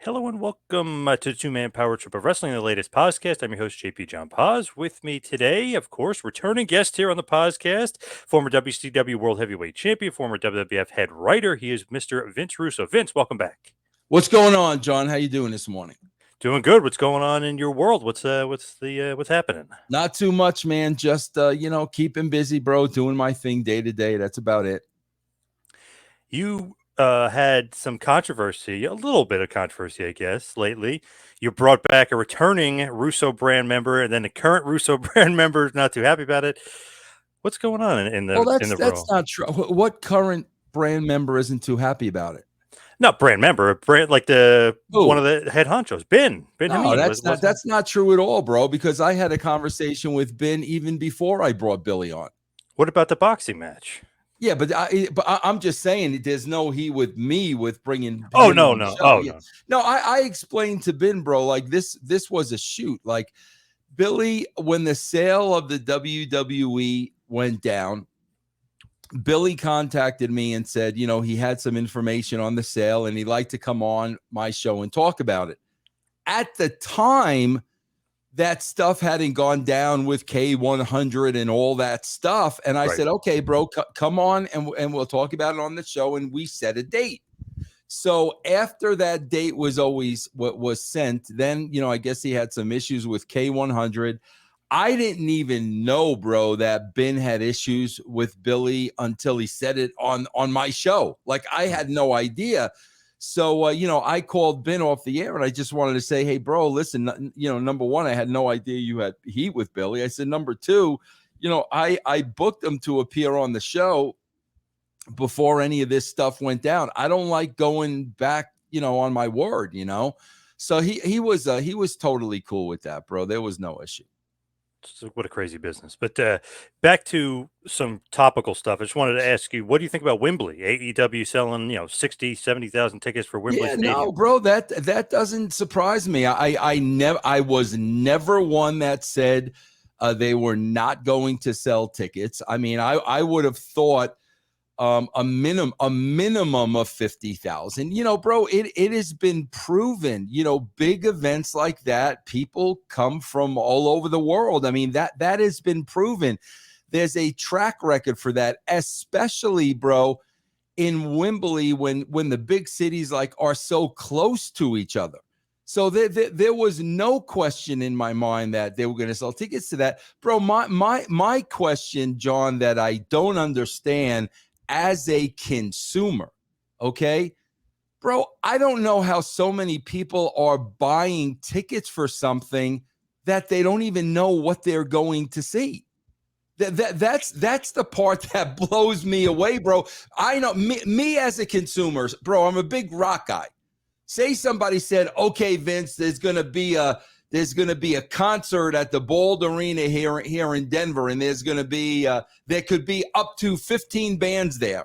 Hello and welcome to the Two-Man Power Trip of Wrestling, the latest podcast. I'm your host, JP John Poz. With me today, of course, returning guest here on the podcast, former WCW World Heavyweight Champion, former WWF Head Writer. He is Mr. Vince Russo. Vince, welcome back. What's going on, John? How you doing this morning? Doing good. What's going on in your world? What's happening? Not too much, man. Just keeping busy, bro. Doing my thing day to day. That's about it. You had some controversy, a little bit of controversy, I guess, lately. You brought back a returning Russo brand member, and then the current Russo brand member is not too happy about it. What's going on in the that's not true. What current brand member isn't too happy about it? Not brand member, brand like one of the head honchos, Ben. No, that's not true at all, bro. Because I had a conversation with Ben even before I brought Billy on. What about the boxing match? Yeah, but I'm just saying there's no he with me with bringing. Ben oh no. No. I explained to Ben, bro, like this was a shoot. Like Billy, when the sale of the WWE went down, Billy contacted me and said, he had some information on the sale and he'd like to come on my show and talk about it. At the time, that stuff hadn't gone down with K100 and all that stuff. And I said, okay, bro, come on and we'll talk about it on the show. And we set a date. So after that date was always what was sent, then, I guess he had some issues with K100. I didn't even know, bro, that Ben had issues with Billy until he said it on my show. Like, I had no idea. So, I called Ben off the air and I just wanted to say, hey, bro, listen, number one, I had no idea you had heat with Billy. I said, number two, I booked him to appear on the show before any of this stuff went down. I don't like going back, on my word, So he was totally cool with that, bro. There was no issue. What a crazy business. But back to some topical stuff. I just wanted to ask you, what do you think about Wembley? AEW selling, 60, 70,000 tickets for Wembley Stadium. No, bro, that doesn't surprise me. I was never one that said they were not going to sell tickets. I mean, I would have thought a minimum of 50,000. Bro, it has been proven, big events like that, people come from all over the world. I mean, that has been proven. There's a track record for that, especially, bro, in Wembley when the big cities are so close to each other. So there was no question in my mind that they were going to sell tickets to that. Bro, my question, John, that I don't understand as a consumer, okay? Bro, I don't know how so many people are buying tickets for something that they don't even know what they're going to see. That's the part that blows me away, bro. I know me as a consumer, bro, I'm a big rock guy. Say somebody said, okay, Vince, there's going to be a concert at the Bald Arena here in Denver, and there's going to be there could be up to 15 bands there.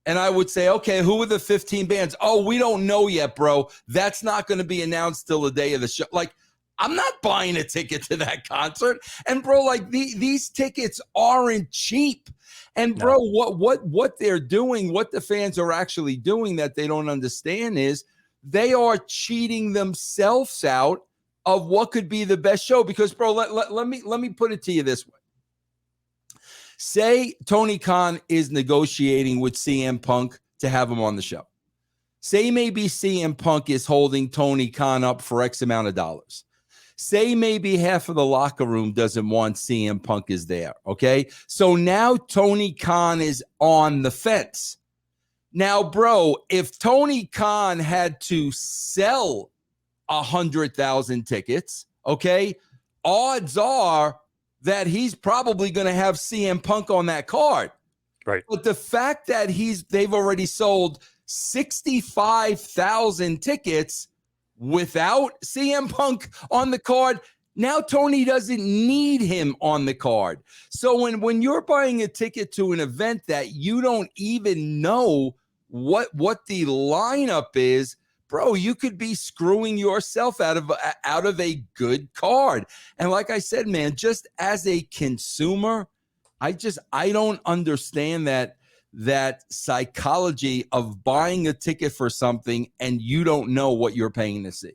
And I would say, okay, who are the 15 bands? Oh, we don't know yet, bro. That's not going to be announced till the day of the show. Like, I'm not buying a ticket to that concert. And bro, these tickets aren't cheap. And bro, what they're doing, what the fans are actually doing that they don't understand is they are cheating themselves out of what could be the best show. Because, bro, let me put it to you this way. Say Tony Khan is negotiating with CM Punk to have him on the show. Say maybe CM Punk is holding Tony Khan up for X amount of dollars. Say maybe half of the locker room doesn't want CM Punk is there, okay? So now Tony Khan is on the fence. Now, bro, if Tony Khan had to sell 100,000 tickets, okay, odds are that he's probably going to have CM Punk on that card. Right. But the fact that they've already sold 65,000 tickets without CM Punk on the card, now Tony doesn't need him on the card. So when you're buying a ticket to an event that you don't even know what the lineup is, bro, you could be screwing yourself out of a good card. And like I said, man, just as a consumer, I don't understand that that psychology of buying a ticket for something and you don't know what you're paying to see.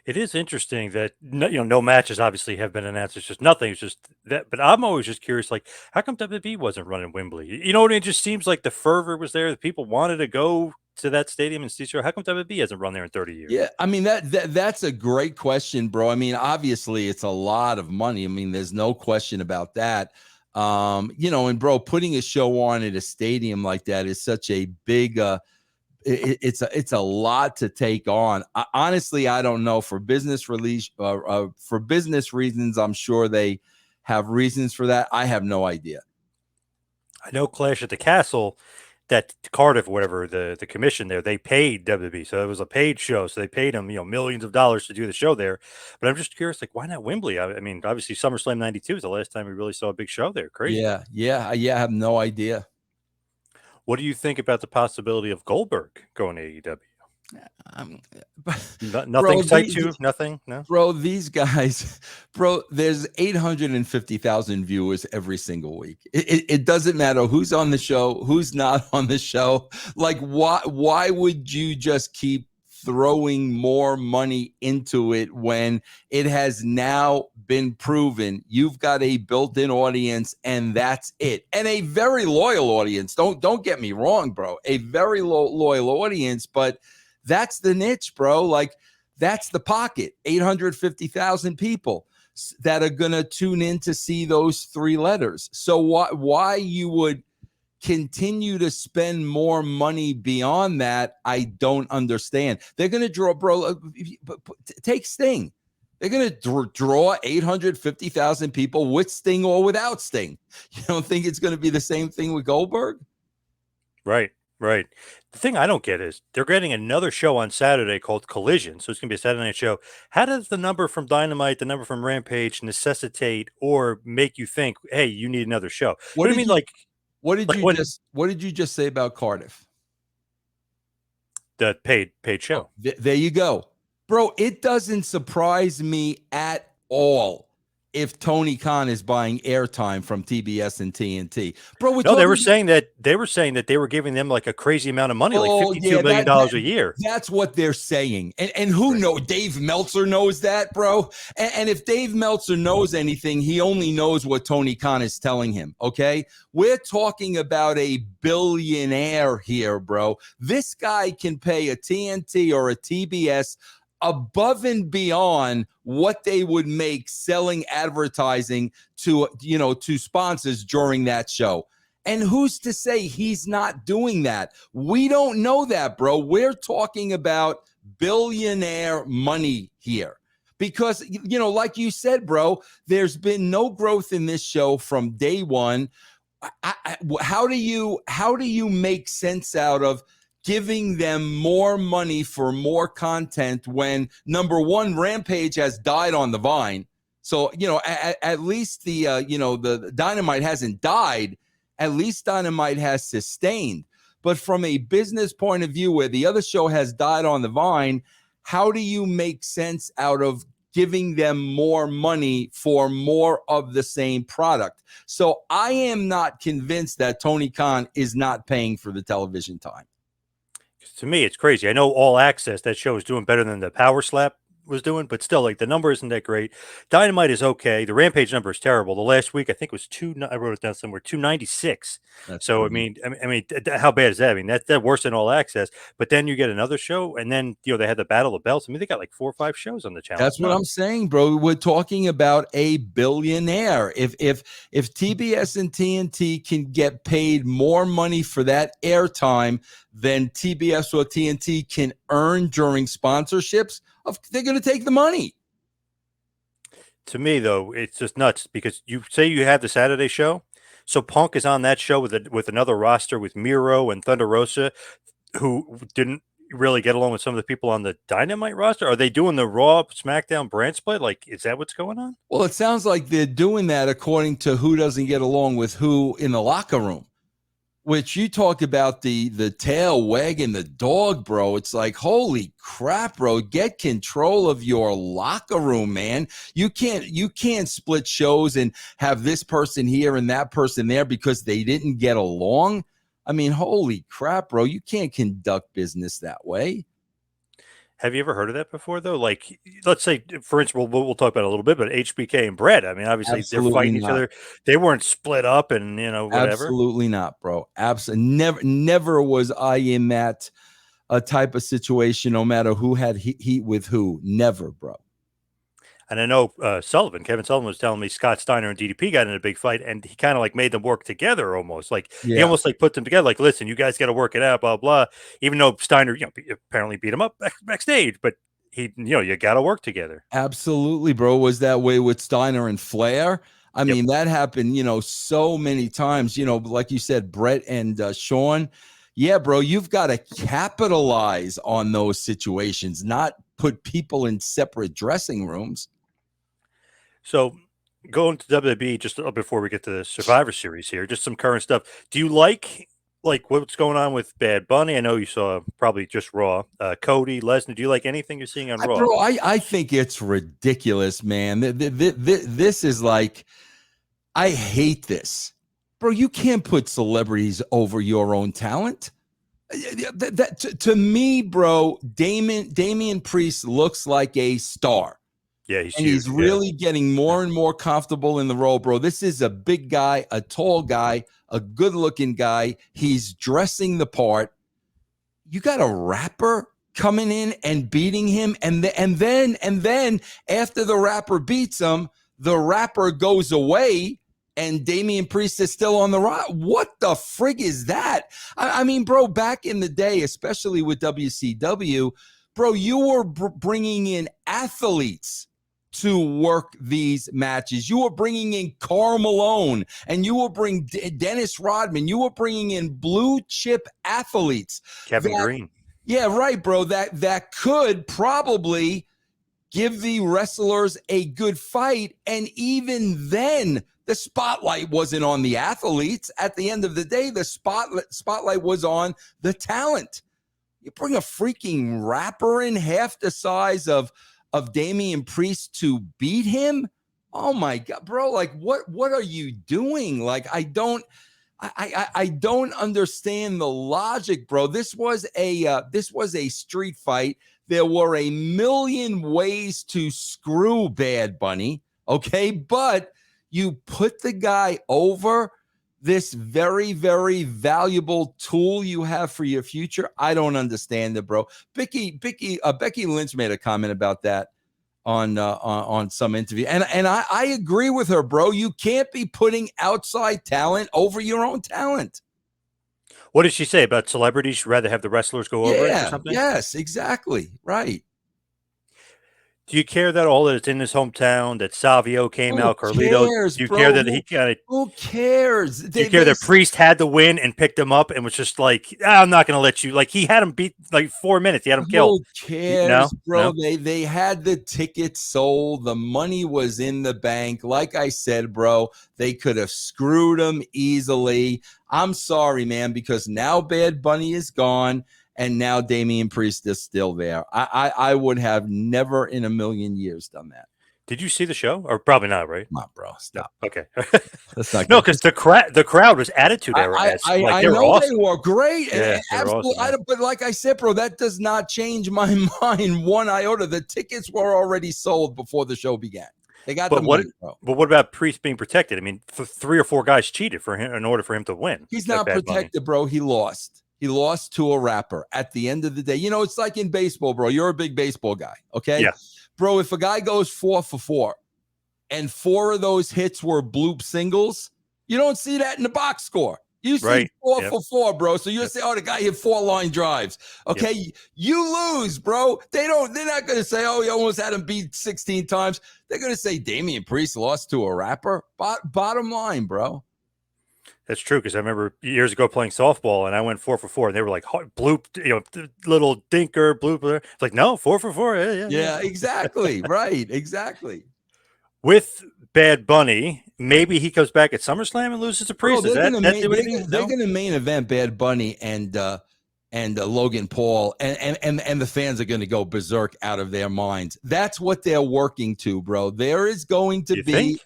It is interesting that no matches obviously have been announced. It's just nothing. It's just that. But I'm always just curious, like, how come WWE wasn't running Wembley? You know what I mean? It just seems like the fervor was there. The people wanted to go to that stadium and see show. How come WWE hasn't run there in 30 years? Yeah, I mean that's a great question, bro. I mean, obviously it's a lot of money. I mean, there's no question about that. And bro, putting a show on at a stadium like that is such a big it's a lot to take on. Honestly, I don't know. For business reasons, I'm sure they have reasons for that. I have no idea. I know Clash at the Castle, that Cardiff, whatever the commission there, they paid WWE, so it was a paid show. So they paid them, millions of dollars to do the show there. But I'm just curious, like, why not Wembley? I mean, obviously SummerSlam '92 is the last time we really saw a big show there. Crazy. Yeah. I have no idea. What do you think about the possibility of Goldberg going to AEW? Nothing excites you? Nothing? No? Bro, these guys, bro, there's 850,000 viewers every single week. It doesn't matter who's on the show, who's not on the show. Like, why would you just keep throwing more money into it when it has now been proven you've got a built-in audience and that's it? And a very loyal audience. Don't get me wrong, bro. A very loyal audience, but that's the niche, bro. Like, that's the pocket. 850,000 people that are going to tune in to see those three letters. So why you would continue to spend more money beyond that, I don't understand. They're going to draw, bro, take Sting. They're going to draw 850,000 people with Sting or without Sting. You don't think it's going to be the same thing with Goldberg? Right. The thing I don't get is they're getting another show on Saturday called Collision. So it's going to be a Saturday night show. How does the number from Dynamite, the number from Rampage necessitate or make you think, hey, you need another show? What do you mean? What did you just say about Cardiff? The paid show. There you go. Bro, it doesn't surprise me at all if Tony Khan is buying airtime from TBS and TNT. Bro, they were saying that they were giving them like a crazy amount of money, like $52 million a year. That's what they're saying. And who knows? Dave Meltzer knows that, bro. And if Dave Meltzer knows anything, he only knows what Tony Khan is telling him, okay? We're talking about a billionaire here, bro. This guy can pay a TNT or a TBS above and beyond what they would make selling advertising to sponsors during that show. And who's to say he's not doing that? We don't know that, bro. We're talking about billionaire money here. Because, like you said, bro, there's been no growth in this show from day one. How do you make sense out of giving them more money for more content when, number one, Rampage has died on the vine? So, at least the Dynamite hasn't died. At least Dynamite has sustained. But from a business point of view, where the other show has died on the vine, how do you make sense out of giving them more money for more of the same product? So I am not convinced that Tony Khan is not paying for the television time. To me, it's crazy. I know All Access, that show is doing better than the Power Slap was doing, but still, like, the number isn't that great. Dynamite is okay. The Rampage number is terrible. The last week, I think it was I wrote it down somewhere, 296. So crazy. I mean, how bad is that? I mean, that's worse than All Access. But then you get another show, and then they had the Battle of Belts. I mean, they got like 4 or 5 shows on the channel. That's what I'm saying, bro. We're talking about a billionaire. If TBS and TNT can get paid more money for that airtime than TBS or TNT can earn during sponsorships, they're going to take the money. To me, though, it's just nuts because you say you have the Saturday show. So Punk is on that show with another roster with Miro and Thunder Rosa, who didn't really get along with some of the people on the Dynamite roster. Are they doing the Raw SmackDown brand split? Like, is that what's going on? Well, it sounds like they're doing that according to who doesn't get along with who in the locker room. which you talk about the tail wagging the dog, bro. It's like, holy crap, bro. Get control of your locker room, man. You can't split shows and have this person here and that person there because they didn't get along. I mean, holy crap, bro. You can't conduct business that way. Have you ever heard of that before, though? Like, let's say, for instance, we'll talk about it a little bit, but HBK and Bret, I mean, obviously they're Absolutely fighting each not. other. They weren't split up and, whatever. Absolutely not, bro. Absolutely. Never was I in that type of situation, no matter who had heat with who. Never, bro. And I know Kevin Sullivan was telling me Scott Steiner and DDP got in a big fight, and he kind of like made them work together almost. Like he Yeah. almost like put them together. Like, listen, you guys got to work it out, blah blah. Even though Steiner, apparently beat him up backstage, but you got to work together. Absolutely, bro. Was that way with Steiner and Flair? I Yep. mean, that happened, so many times, like you said, Bret and Shawn. Yeah, bro, you've got to capitalize on those situations, not put people in separate dressing rooms. So going to WWE just before we get to the Survivor Series here, just some current stuff. Do you like what's going on with Bad Bunny? I know you saw probably just Raw. Cody, Lesnar. Do you like anything you're seeing on Raw? Bro, I think it's ridiculous, man. This is like, I hate this. Bro, you can't put celebrities over your own talent. To me, bro, Damian Priest looks like a star. Yeah, he's And huge. he's really getting more and more comfortable in the role, bro. This is a big guy, a tall guy, a good-looking guy. He's dressing the part. You got a rapper coming in and beating him, and then after the rapper beats him, the rapper goes away, and Damian Priest is still on the rock. What the frig is that? I mean, bro, back in the day, especially with WCW, bro, you were bringing in athletes to work these matches. You were bringing in Karl Malone, and you were bringing Dennis Rodman. You were bringing in blue chip athletes. Kevin Green. Yeah, right, bro. That could probably give the wrestlers a good fight. And even then, the spotlight wasn't on the athletes. At the end of the day, the spotlight was on the talent. You bring a freaking rapper in half the size of Damian Priest to beat him? Oh my God, bro. Like, what are you doing? Like, I don't understand the logic, bro. This was a street fight. There were a million ways to screw Bad Bunny, okay? But you put the guy over, this very, very valuable tool you have for your future. I don't understand it, bro. Becky Lynch made a comment about that on some interview, and I agree with her, bro. You can't be putting outside talent over your own talent. What did she say about celebrities? She'd rather have the wrestlers go over it or something? Yes, exactly. Right. Do you care that all that it's in his hometown, that Savio came Who out, Carlito? cares, Do you bro? care that he kind of? Who cares? Do you care that Priest had the win and picked him up and was just like, I'm not going to let you. Like he had him beat like 4 minutes. He had him killed. Who cares, No, bro? no. They had the tickets sold. The money was in the bank. Like I said, bro, they could have screwed him easily. I'm sorry, man, because now Bad Bunny is gone. And now Damian Priest is still there. I would have never in a million years done that. Did you see the show? Or probably not, right? Come on, bro. Stop. No. Okay. That's not no, because the crowd was attitude era. I they were know awesome. they were great. Yeah, absolutely. Awesome, but like I said, bro, that does not change my mind one iota. The tickets were already sold before the show began. They got the money, bro. But what about Priest being protected? I mean, 3 or 4 guys cheated for him in order for him to win. He's not protected, bro. He lost. He lost to a rapper at the end of the day. You know, it's like in baseball, bro. You're a big baseball guy, okay? Yeah. Bro, if a guy goes 4 for 4 and 4 of those hits were bloop singles, you don't see that in the box score. You see 4 for 4, bro. So you'll say, oh, the guy hit 4 line drives. Okay, you lose, bro. They're not going to say, oh, you almost had him beat 16 times. They're going to say Damian Priest lost to a rapper. Bottom line, bro. That's true, because I remember years ago playing softball, and I went 4 for 4, and they were like, bloop, little dinker, blooper. It's like, no, 4 for 4. Yeah, exactly. Right, exactly. with Bad Bunny. Maybe he comes back at SummerSlam and loses to Bro, Priest. Is that what it is? they're gonna main event Bad Bunny and Logan Paul, and the fans are gonna go berserk out of their minds. That's what they're working to, bro. There is going to You be think?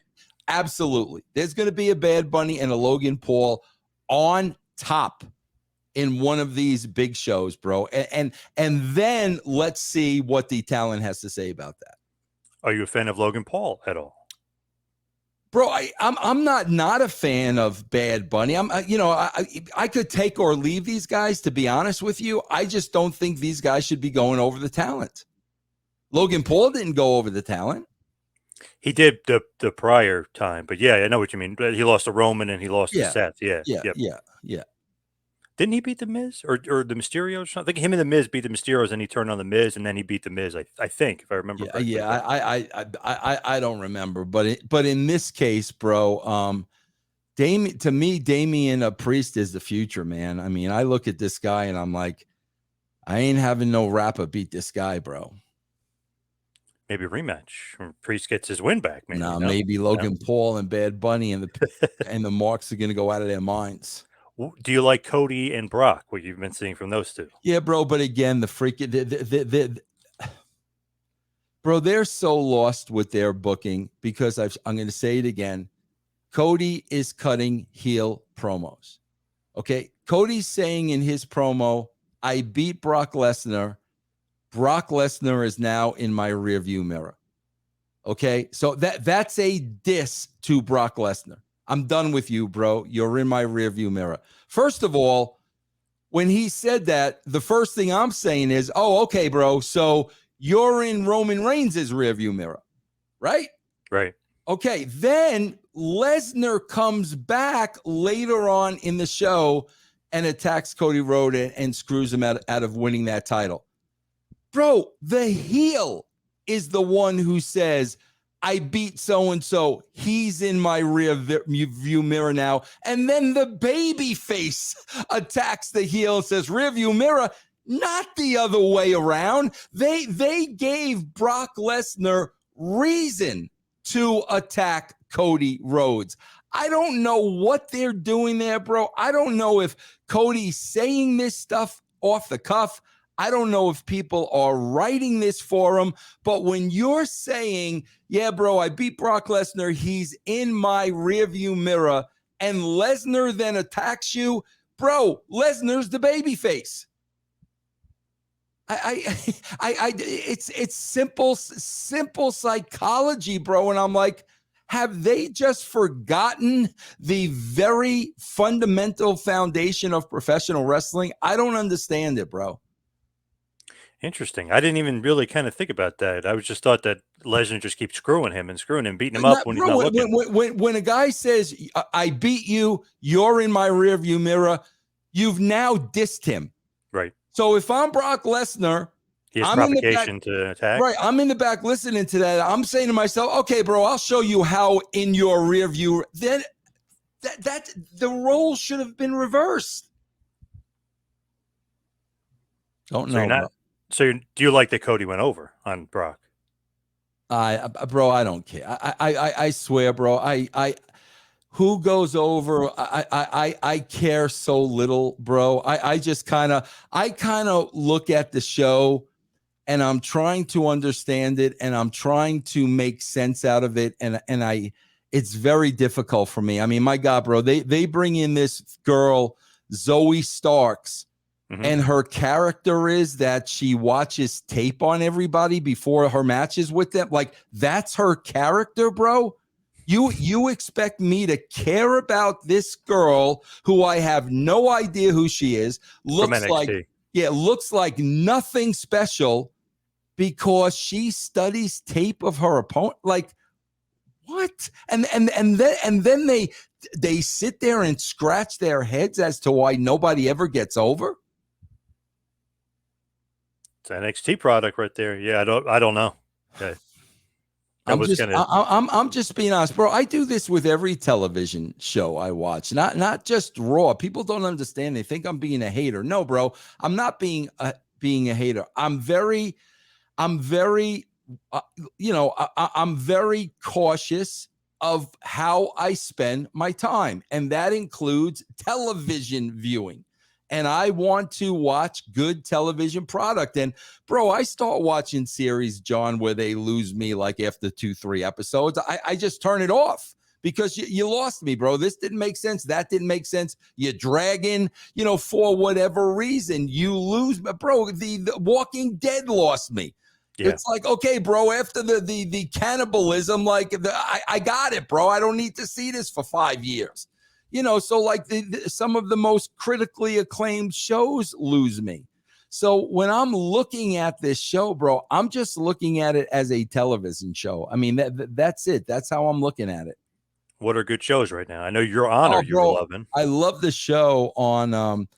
absolutely. There's going to be a Bad Bunny and a Logan Paul on top in one of these big shows, bro. And then let's see what the talent has to say about that. Are you a fan of Logan Paul at all? Bro, I'm not a fan of Bad Bunny. I could take or leave these guys, to be honest with you. I just don't think these guys should be going over the talent. Logan Paul didn't go over the talent. He did the prior time, but yeah, I know what you mean. He lost to Roman and he lost to Seth. Yeah. Didn't he beat the Miz or the Mysterios? I think him and the Miz beat the Mysterios, and he turned on the Miz, and then he beat the Miz. I think, if I remember correctly. Yeah, I don't remember, but in this case, bro, Damian Priest is the future, man. I mean, I look at this guy and I'm like, I ain't having no rapper beat this guy, bro. Maybe a rematch. Priest gets his win back. Maybe, maybe Logan Paul and Bad Bunny and the Marks are gonna go out of their minds. Do you like Cody and Brock? What you've been seeing from those two? Yeah, bro. But again, the freaking bro, they're so lost with their booking because I'm going to say it again. Cody is cutting heel promos. Okay, Cody's saying in his promo, "I beat Brock Lesnar. Brock Lesnar is now in my rearview mirror." Okay, so that's a diss to Brock Lesnar. I'm done with you, bro. You're in my rearview mirror. First of all, when he said that, the first thing I'm saying is, oh, okay, bro. So you're in Roman Reigns' rearview mirror, right? Right. Okay. Then Lesnar comes back later on in the show and attacks Cody Rhodes and screws him out of winning that title. Bro, the heel is the one who says, I beat so-and-so. He's in my rear view mirror now. And then the baby face attacks the heel and says, rear view mirror, not the other way around. They gave Brock Lesnar reason to attack Cody Rhodes. I don't know what they're doing there, bro. I don't know if Cody's saying this stuff off the cuff. I don't know if people are writing this for him, but when you're saying, yeah, bro, I beat Brock Lesnar, he's in my rearview mirror, and Lesnar then attacks you, bro, Lesnar's the babyface. It's simple psychology, bro. And I'm like, have they just forgotten the very fundamental foundation of professional wrestling? I don't understand it, bro. Interesting. I didn't even really kind of think about that. I was just thought that Lesnar just keeps screwing him, beating him up when he's not looking. When a guy says, I beat you, you're in my rearview mirror, you've now dissed him. Right. So if I'm Brock Lesnar, he has provocation to attack. Right. I'm in the back listening to that. I'm saying to myself, okay, bro, I'll show you how in your rearview. Then that the role should have been reversed. Don't know. So do you like that Cody went over on Brock? Bro, I don't care. I swear, bro. Who goes over? I care so little, bro. I just kind of look at the show and I'm trying to understand it and I'm trying to make sense out of it. And it's very difficult for me. I mean, my God, bro, they bring in this girl, Zoe Starks. Mm-hmm. And her character is that she watches tape on everybody before her matches with them. Like, that's her character, bro. You expect me to care about this girl who I have no idea who she is. Looks like nothing special because she studies tape of her opponent. Like, what? And then they sit there and scratch their heads as to why nobody ever gets over. It's an NXT product right there. Yeah, I don't know. Okay. I'm just being honest, bro. I do this with every television show I watch, not just Raw. People don't understand. They think I'm being a hater. No, bro, I'm not being a hater. I'm very uh, I'm very cautious of how I spend my time, and that includes television viewing. And I want to watch good television product. And bro, I start watching series, John, where they lose me like after 2-3 episodes. I just turn it off because you lost me, bro. This didn't make sense. That didn't make sense. You're dragging, for whatever reason, you lose. Bro, the Walking Dead lost me. Yeah. It's like, okay, bro, after the cannibalism, like I got it, bro. I don't need to see this for 5 years. So like some of the most critically acclaimed shows lose me. So when I'm looking at this show, bro, I'm just looking at it as a television show. I mean, that's it. That's how I'm looking at it. What are good shows right now? I know Your Honor, you're loving. I love the show on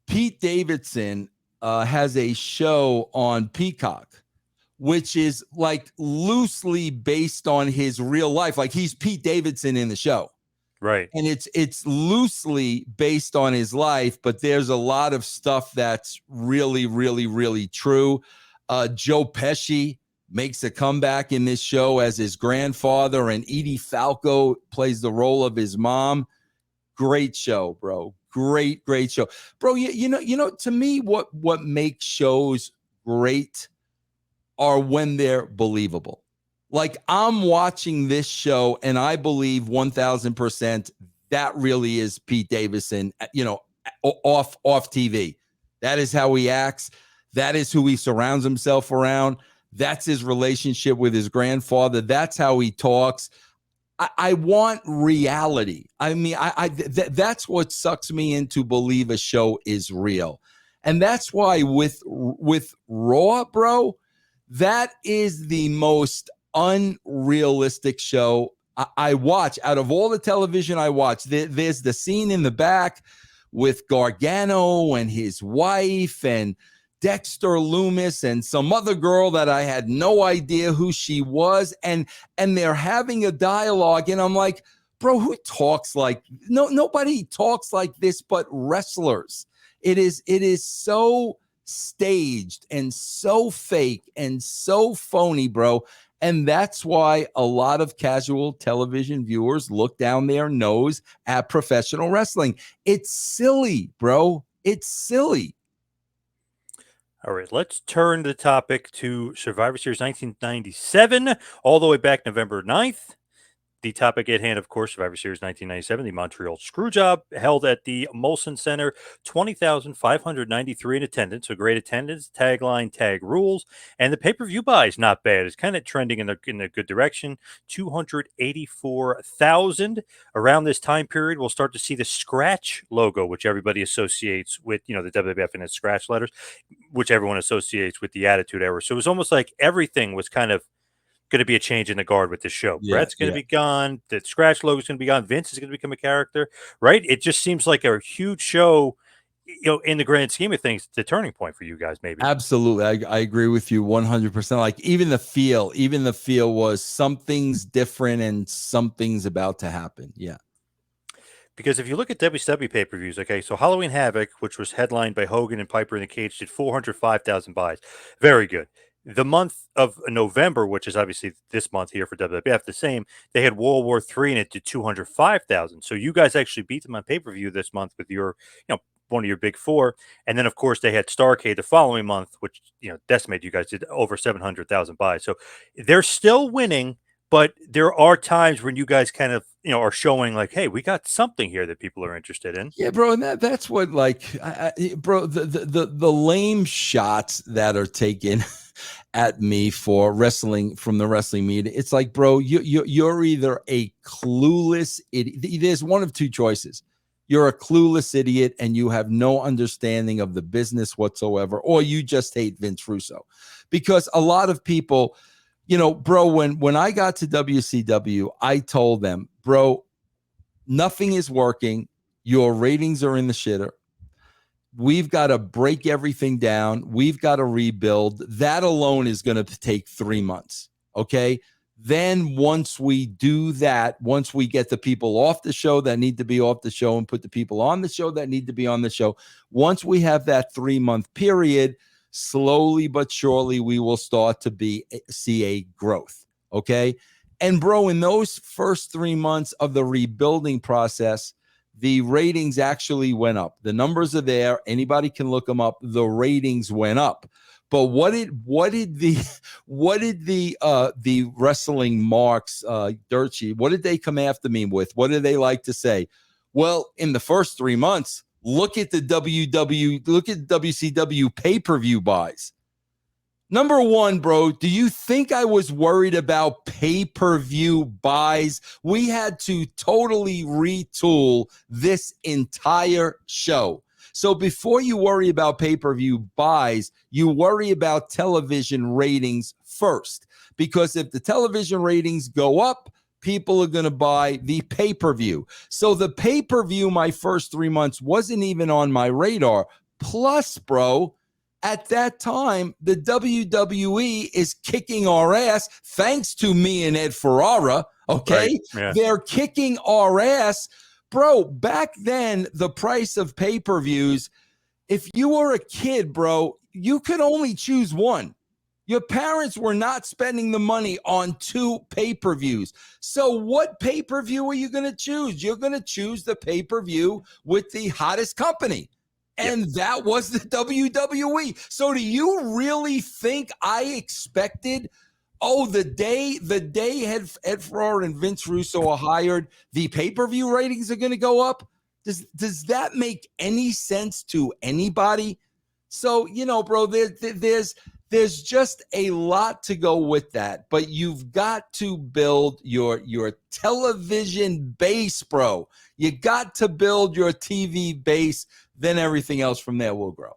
Pete Davidson has a show on Peacock, which is like loosely based on his real life. Like he's Pete Davidson in the show. Right. And it's loosely based on his life, but there's a lot of stuff that's really, really, really true. Joe Pesci makes a comeback in this show as his grandfather, and Edie Falco plays the role of his mom. Great show, bro. Great show, bro. You know, to me, what makes shows great are when they're believable. Like I'm watching this show and I believe 1000% that really is Pete Davidson, off TV. That is how he acts. That is who he surrounds himself around. That's his relationship with his grandfather. That's how he talks. I want reality. I mean, that's what sucks me in to believe a show is real. And that's why with Raw, bro, that is the most unrealistic show I watch. Out of all the television I watch, there's the scene in the back with Gargano and his wife and Dexter Loomis and some other girl that I had no idea who she was, and they're having a dialogue, and I'm like, bro, who talks like nobody talks like this but wrestlers. It is so staged and so fake and so phony, bro. And that's why a lot of casual television viewers look down their nose at professional wrestling. It's silly, bro. It's silly. All right, let's turn the topic to Survivor Series 1997, all the way back November 9th. The topic at hand, of course, Survivor Series 1997, the Montreal Screwjob, held at the Molson Center, 20,593 in attendance. So great attendance, tagline, tag rules, and the pay-per-view buy is not bad. It's kind of trending in a good direction, 284,000. Around this time period, we'll start to see the scratch logo, which everybody associates with, the WWF and its scratch letters, which everyone associates with the Attitude Era. So it was almost like everything was kind of going to be a change in the guard with this show. Yeah, Bret's going to be gone. The scratch logo is going to be gone. Vince is going to become a character, right? It just seems like a huge show, in the grand scheme of things, the turning point for you guys, maybe. Absolutely. I agree with you 100%. Like even the feel was something's different and something's about to happen. Yeah. Because if you look at WCW pay-per-views, okay, so Halloween Havoc, which was headlined by Hogan and Piper in the Cage, did 405,000 buys. Very good. The month of November, which is obviously this month here for WWF, the same, they had World War III and it did 205,000. So you guys actually beat them on pay-per-view this month with your, one of your big four. And then, of course, they had Starrcade the following month, which, decimated you guys, did over 700,000 buys. So they're still winning, but there are times when you guys kind of, are showing like, hey, we got something here that people are interested in. Yeah, bro, and that's what, like, bro, the lame shots that are taken at me for wrestling from the wrestling media. It's like, bro, you're either a clueless idiot. There's one of two choices. You're a clueless idiot and you have no understanding of the business whatsoever, or you just hate Vince Russo. Because a lot of people, bro, when I got to WCW, I told them, bro, nothing is working. Your ratings are in the shitter. We've got to break everything down. We've got to rebuild. That alone is going to take 3 months. Okay. Then once we do that, once we get the people off the show that need to be off the show and put the people on the show that need to be on the show, once we have that 3 month period, slowly but surely we will start to see a growth. Okay. And bro, in those first 3 months of the rebuilding process, the ratings actually went up. The numbers are there. Anybody can look them up. The ratings went up. But what did the wrestling marks, dirt sheet, what did they come after me with? What did they like to say? Well, in the first 3 months, look at the WCW pay-per-view buys. Number one, bro, do you think I was worried about pay-per-view buys? We had to totally retool this entire show. So before you worry about pay-per-view buys, you worry about television ratings first. Because if the television ratings go up, people are going to buy the pay-per-view. So the pay-per-view my first 3 months wasn't even on my radar. Plus, bro, at that time, the WWE is kicking our ass thanks to me and Ed Ferrara, okay? Right, yeah. They're kicking our ass. Bro, back then, the price of pay-per-views, if you were a kid, bro, you could only choose one. Your parents were not spending the money on 2 pay-per-views. So what pay-per-view are you going to choose? You're going to choose the pay-per-view with the hottest company. And that was the WWE. So do you really think I expected, the day Ed Ferrara and Vince Russo are hired, the pay-per-view ratings are going to go up? Does that make any sense to anybody? So, bro, there's just a lot to go with that, but you've got to build your television base, bro. You got to build your TV base, then everything else from there will grow.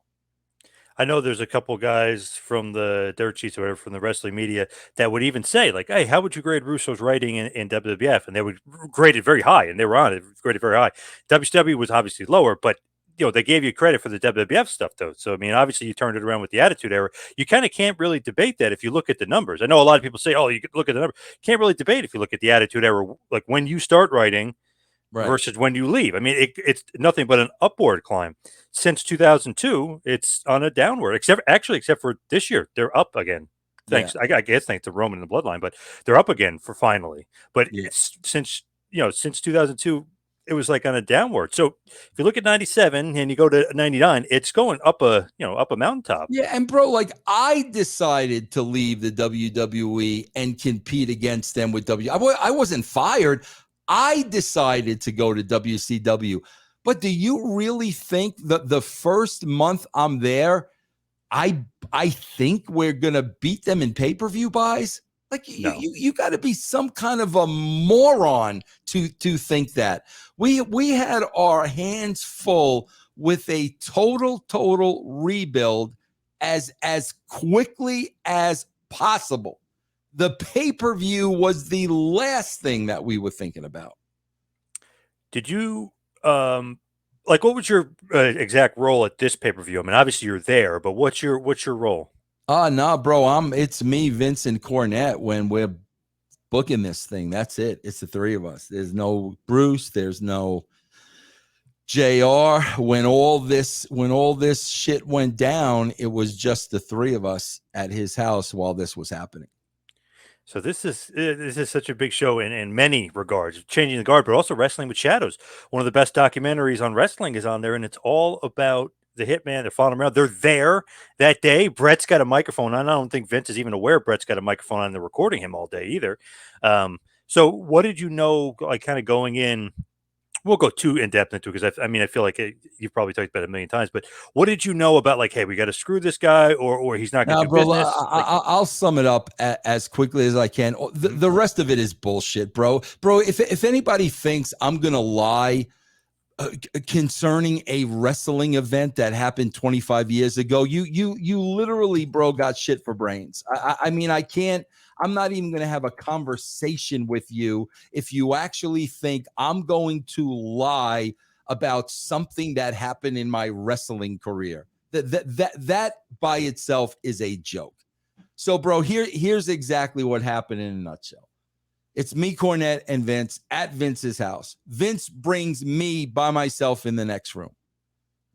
I know there's a couple guys from the dirt sheets or whatever from the wrestling media that would even say like, "Hey, how would you grade Russo's writing in WWF?" And they would grade it very high, and they were on it, graded very high. WCW was obviously lower, but they gave you credit for the WWF stuff though. So I mean, obviously you turned it around with the Attitude Era. You kind of can't really debate that if you look at the numbers. I know a lot of people say, "Oh, you could look at the number." Can't really debate if you look at the Attitude Era, like when you start writing. Right. Versus when you leave. I mean, it's nothing but an upward climb. Since 2002, it's on a downward, except for this year. They're up again. Thanks, I guess thanks to Roman and the Bloodline, but they're up again for finally. But since 2002, it was like on a downward. So if you look at 97 and you go to 99, it's going up a mountaintop. Yeah, and bro, like I decided to leave the WWE and compete against them with I wasn't fired. I decided to go to WCW. But do you really think that the first month I'm there, I think we're going to beat them in pay-per-view buys? Like No. you got to be some kind of a moron to think that. We had our hands full with a total rebuild as quickly as possible. The pay-per-view was the last thing that we were thinking about. Did you what was your exact role at this pay-per-view? I mean, obviously you're there, but what's your role? Nah, bro, it's me, Vince, and Cornette when we're booking this thing. That's it. It's the 3 of us. There's no Bruce, there's no JR. When all this shit went down, it was just the 3 of us at his house while this was happening. So this is such a big show in many regards, changing the guard, but also Wrestling with Shadows. One of the best documentaries on wrestling is on there, and it's all about the Hitman. They're following him around. They're there that day. Brett's got a microphone on. I don't think Vince is even aware Brett's got a microphone on. They're recording him all day either. So what did you know, like kind of going in? We'll go too in depth into it because I feel like you've probably talked about it a million times. But what did you know about like, hey, we got to screw this guy, or he's not going to do business? I'll sum it up as quickly as I can. The rest of it is bullshit, bro. Bro, if anybody thinks I'm gonna lie concerning a wrestling event that happened 25 years ago, you literally, bro, got shit for brains. I mean, I can't. I'm not even going to have a conversation with you if you actually think I'm going to lie about something that happened in my wrestling career. That by itself is a joke. So, bro, here's exactly what happened in a nutshell. It's me, Cornette, and Vince at Vince's house. Vince brings me by myself in the next room.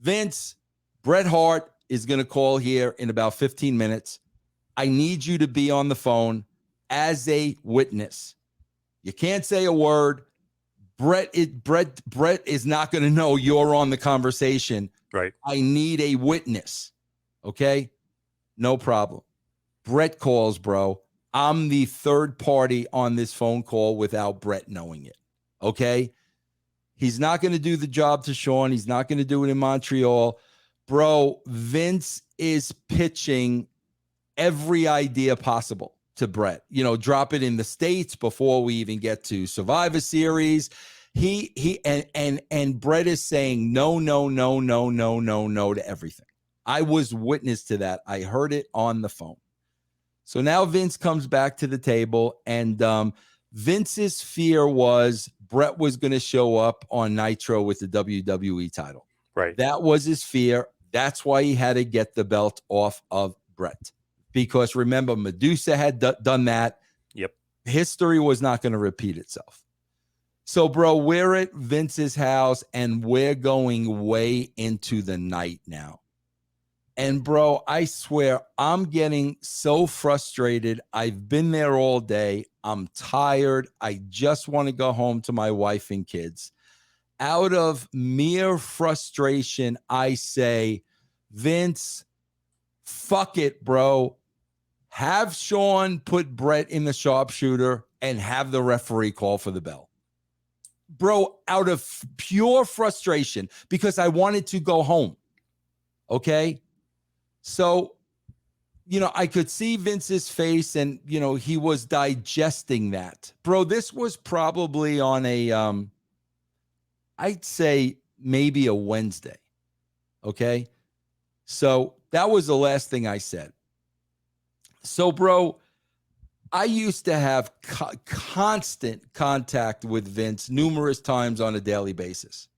Vince, Bret Hart, is going to call here in about 15 minutes. I need you to be on the phone as a witness. You can't say a word. Bret is not going to know you're on the conversation. Right. I need a witness. Okay? No problem. Bret calls, bro. I'm the third party on this phone call without Bret knowing it. Okay? He's not going to do the job to Shawn. He's not going to do it in Montreal. Bro, Vince is pitching every idea possible to Bret. You know, drop it in the States before we even get to Survivor Series. And Bret is saying no to everything. I was witness to that. I heard it on the phone. So now Vince comes back to the table, and Vince's fear was Bret was going to show up on Nitro with the WWE title. Right. That was his fear. That's why he had to get the belt off of Bret. Because remember, Medusa had done that. Yep. History was not going to repeat itself. So, bro, we're at Vince's house, and we're going way into the night now. And, bro, I swear, I'm getting so frustrated. I've been there all day. I'm tired. I just want to go home to my wife and kids. Out of mere frustration, I say, Vince, fuck it, bro. Have Shawn put Bret in the sharpshooter and have the referee call for the bell. Bro, out of pure frustration, because I wanted to go home. Okay? So, you know, I could see Vince's face, and, you know, he was digesting that. Bro, this was probably on a, I'd say maybe a Wednesday. Okay? So that was the last thing I said. So, bro, I used to have constant contact with Vince numerous times on a daily basis.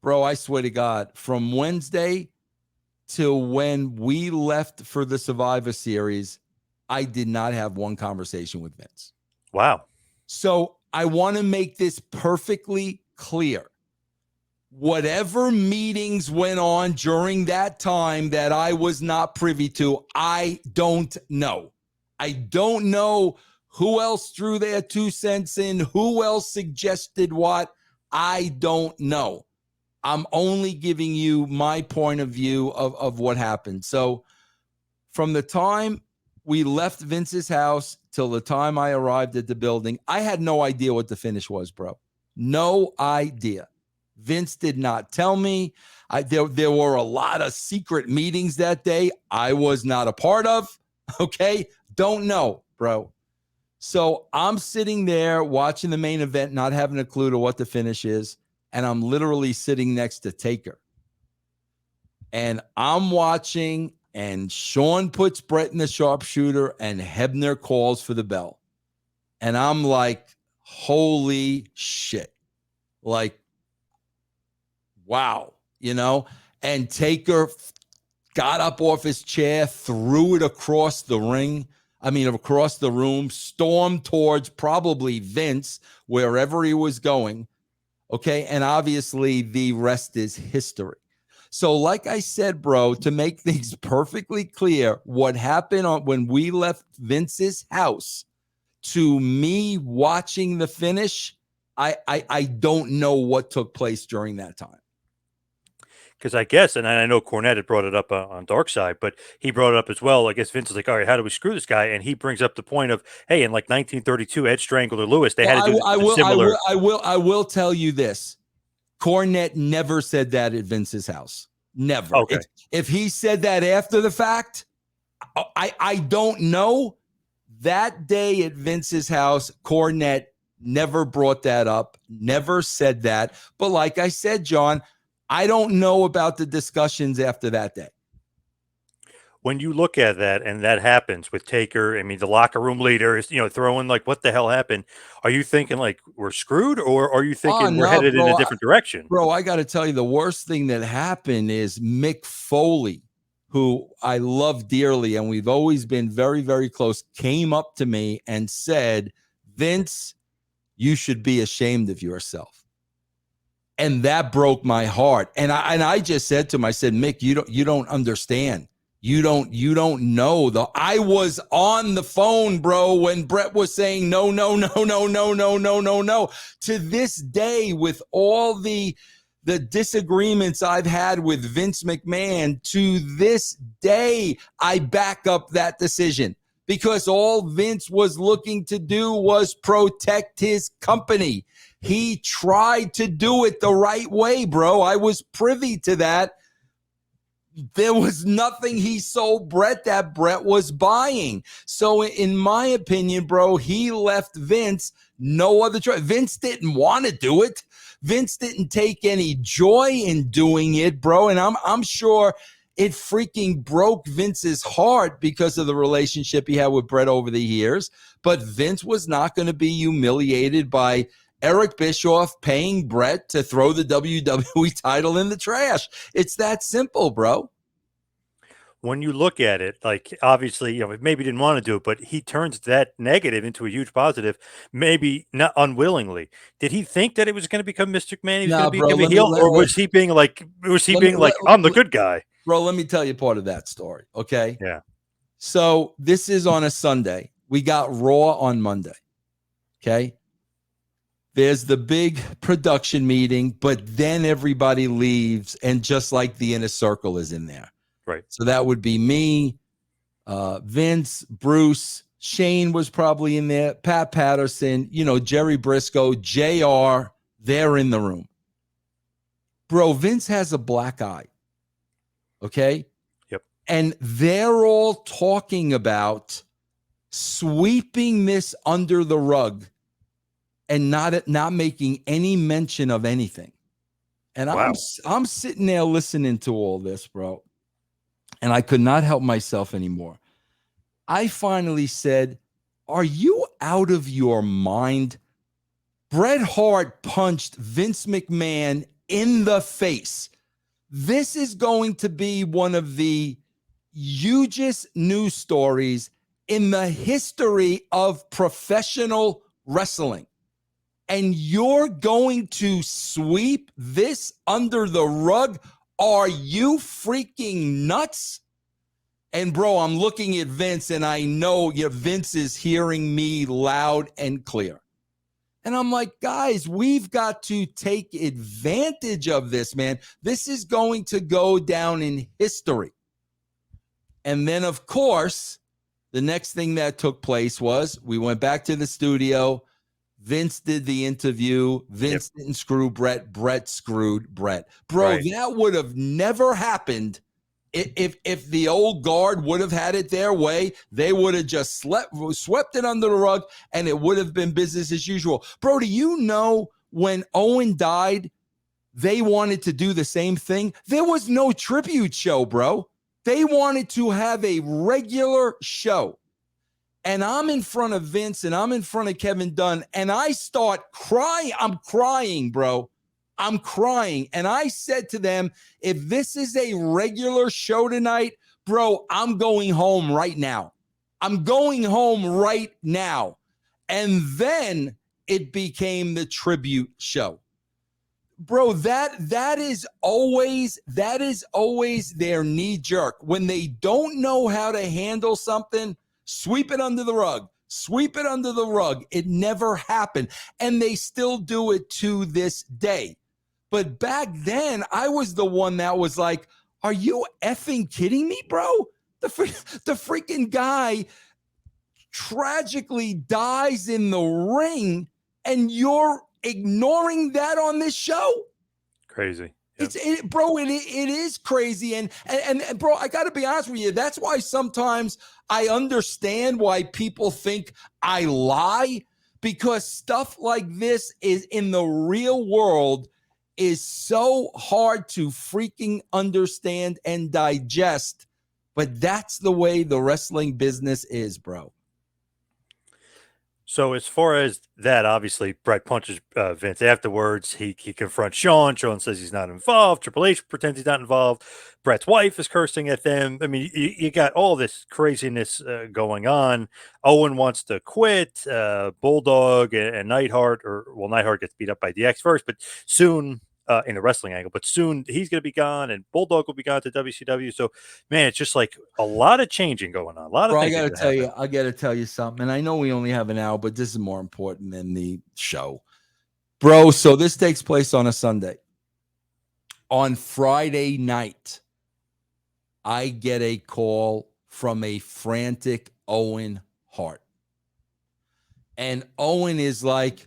Bro, I swear to God, from Wednesday till when we left for the Survivor Series, I did not have one conversation with Vince. Wow. So I want to make this perfectly clear. Whatever meetings went on during that time that I was not privy to, I don't know. I don't know who else threw their 2 cents in, who else suggested what. I don't know. I'm only giving you my point of view of what happened. So from the time we left Vince's house till the time I arrived at the building, I had no idea what the finish was, bro. No idea. Vince did not tell me. There were a lot of secret meetings that day I was not a part of. Okay? Don't know, bro. So I'm sitting there watching the main event, not having a clue to what the finish is. And I'm literally sitting next to Taker. And I'm watching, and Shawn puts Bret in the sharpshooter, and Hebner calls for the bell. And I'm like, holy shit. Like, wow, you know? And Taker got up off his chair, threw it across the across the room, stormed towards probably Vince, wherever he was going. Okay, and obviously the rest is history. So like I said, bro, to make things perfectly clear, what happened when we left Vince's house to me watching the finish, I don't know what took place during that time. Because I guess, and I know Cornette had brought it up on Dark Side, but he brought it up as well. I guess Vince is like, all right, how do we screw this guy? And he brings up the point of, hey, in like 1932, Ed Strangler Lewis, they had to do similar. I will tell you this. Cornette never said that at Vince's house. Never. Okay. If he said that after the fact, I don't know. That day at Vince's house, Cornette never brought that up, never said that. But like I said, John, I don't know about the discussions after that day. When you look at that and that happens with Taker, I mean, the locker room leader is, throwing like, what the hell happened? Are you thinking like we're screwed, or are you thinking we're headed in a different direction? Bro, I got to tell you, the worst thing that happened is Mick Foley, who I love dearly, and we've always been very, very close, came up to me and said, Vince, you should be ashamed of yourself. And that broke my heart. And I just said to him, I said, Mick, you don't understand. You don't know. I was on the phone, bro, when Bret was saying no, no, no, no, no, no, no, no, no. To this day, with all the disagreements I've had with Vince McMahon, to this day, I back up that decision, because all Vince was looking to do was protect his company. He tried to do it the right way, bro. I was privy to that. There was nothing he sold Bret that Bret was buying. So in my opinion, bro, he left Vince no other choice. Vince didn't want to do it. Vince didn't take any joy in doing it, bro. And I'm sure it freaking broke Vince's heart because of the relationship he had with Bret over the years. But Vince was not going to be humiliated by Eric Bischoff paying Bret to throw the WWE title in the trash. It's that simple, bro. When you look at it, like, obviously, maybe didn't want to do it, but he turns that negative into a huge positive, maybe not unwillingly. Did he think that it was going to become Mr. McMahon? He was going to become a heel, or was he being like, I'm the good guy? Bro, let me tell you part of that story, okay? Yeah. So this is on a Sunday. We got Raw on Monday, okay? There's the big production meeting, but then everybody leaves, and just like the inner circle is in there. Right. So that would be me, Vince, Bruce, Shane was probably in there, Pat Patterson, Jerry Briscoe, JR, they're in the room. Bro, Vince has a black eye. Okay? Yep. And they're all talking about sweeping this under the rug and not making any mention of anything. And wow. I'm sitting there listening to all this, bro. And I could not help myself anymore. I finally said, are you out of your mind? Bret Hart punched Vince McMahon in the face. This is going to be one of the hugest news stories in the history of professional wrestling. And you're going to sweep this under the rug? Are you freaking nuts? And bro, I'm looking at Vince, and I know Vince is hearing me loud and clear. And I'm like, guys, we've got to take advantage of this, man. This is going to go down in history. And then, of course, the next thing that took place was we went back to the studio. Vince did the interview. Vince didn't screw Bret. Bret screwed Bret. Bro, right. That would have never happened if the old guard would have had it their way. They would have just swept it under the rug, and it would have been business as usual. Bro, do you know when Owen died, they wanted to do the same thing? There was no tribute show, bro. They wanted to have a regular show. And I'm in front of Vince, and I'm in front of Kevin Dunn, and I start crying. I'm crying, bro. I'm crying. And I said to them, if this is a regular show tonight, bro, I'm going home right now. I'm going home right now. And then it became the tribute show. Bro, that is always their knee jerk. When they don't know how to handle something, sweep it under the rug. Sweep it under the rug. It never happened. And they still do it to this day. But back then, I was the one that was like, are you effing kidding me, bro? The freaking guy tragically dies in the ring, and you're ignoring that on this show? Crazy. Yep. It is crazy. And bro, I got to be honest with you. That's why sometimes I understand why people think I lie, because stuff like this is in the real world is so hard to freaking understand and digest. But that's the way the wrestling business is, bro. So as far as that, obviously, Bret punches Vince. Afterwards, he confronts Shawn. Shawn says he's not involved. Triple H pretends he's not involved. Bret's wife is cursing at them. I mean, you got all this craziness going on. Owen wants to quit. Bulldog and Neidhart, Neidhart gets beat up by DX first, but soon in the wrestling angle, but soon he's going to be gone, and Bulldog will be gone to WCW. So, man, it's just like a lot of changing going on. A lot of Bro, things. I got to tell you something. And I know we only have an hour, but this is more important than the show. Bro, so this takes place on a Sunday. On Friday night, I get a call from a frantic Owen Hart. And Owen is like,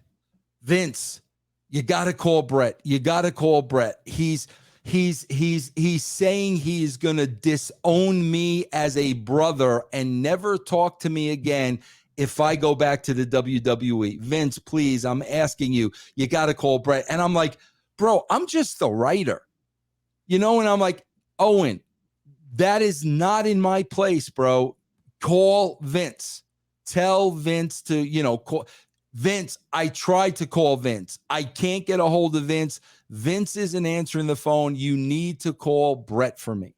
Vince, you got to call Bret. You got to call Bret. He's saying he's going to disown me as a brother and never talk to me again if I go back to the WWE. Vince, please, I'm asking you, you got to call Bret. And I'm like, bro, I'm just the writer, and I'm like, Owen, that is not in my place, bro. Call Vince. Tell Vince to, call Vince. I tried to call Vince. I can't get a hold of Vince. Vince isn't answering the phone. You need to call Bret for me.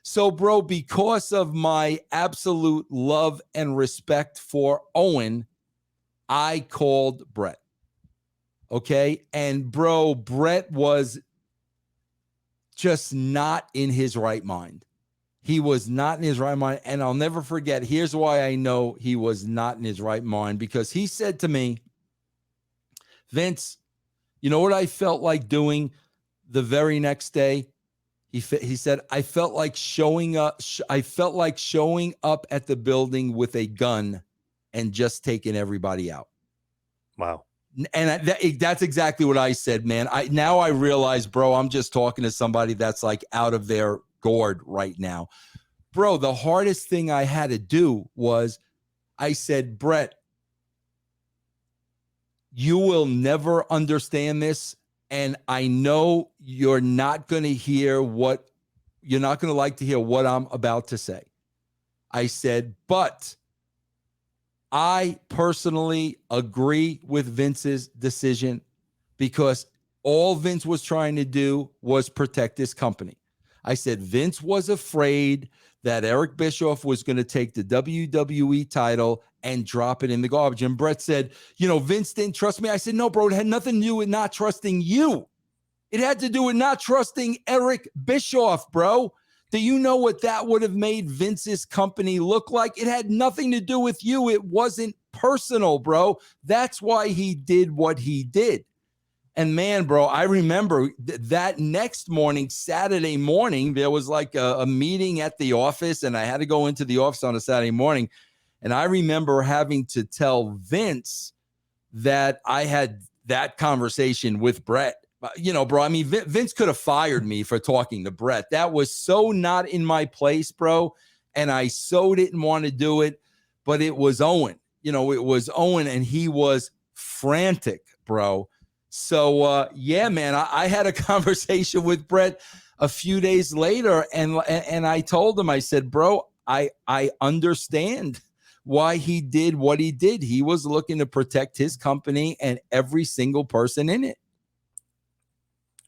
So, bro, because of my absolute love and respect for Owen, I called Bret. Okay. And, bro, Bret was just not in his right mind. He was not in his right mind. And I'll never forget. Here's why I know he was not in his right mind, because he said to me, Vince, you know what I felt like doing the very next day? He said, I felt like showing up. I felt like showing up at the building with a gun and just taking everybody out. Wow. And that's exactly what I said, man. Now I realize, bro, I'm just talking to somebody that's like out of their gourd right now. Bro, the hardest thing I had to do was I said, Bret, you will never understand this. And I know you're not going to like to hear what I'm about to say. I said, but I personally agree with Vince's decision, because all Vince was trying to do was protect his company. I said, Vince was afraid that Eric Bischoff was going to take the WWE title and drop it in the garbage. And Bret said, Vince didn't trust me. I said, no, bro, it had nothing to do with not trusting you. It had to do with not trusting Eric Bischoff, bro. Do you know what that would have made Vince's company look like? It had nothing to do with you. It wasn't personal, bro. That's why he did what he did. And man, bro, I remember that next morning, Saturday morning, there was like a meeting at the office, and I had to go into the office on a Saturday morning. And I remember having to tell Vince that I had that conversation with Bret. Bro, I mean, Vince could have fired me for talking to Bret. That was so not in my place, bro. And I so didn't want to do it, but it was Owen. It was Owen, and he was frantic, bro. So, yeah, man, I had a conversation with Bret a few days later, and I told him, I said, bro, I understand why he did what he did. He was looking to protect his company and every single person in it.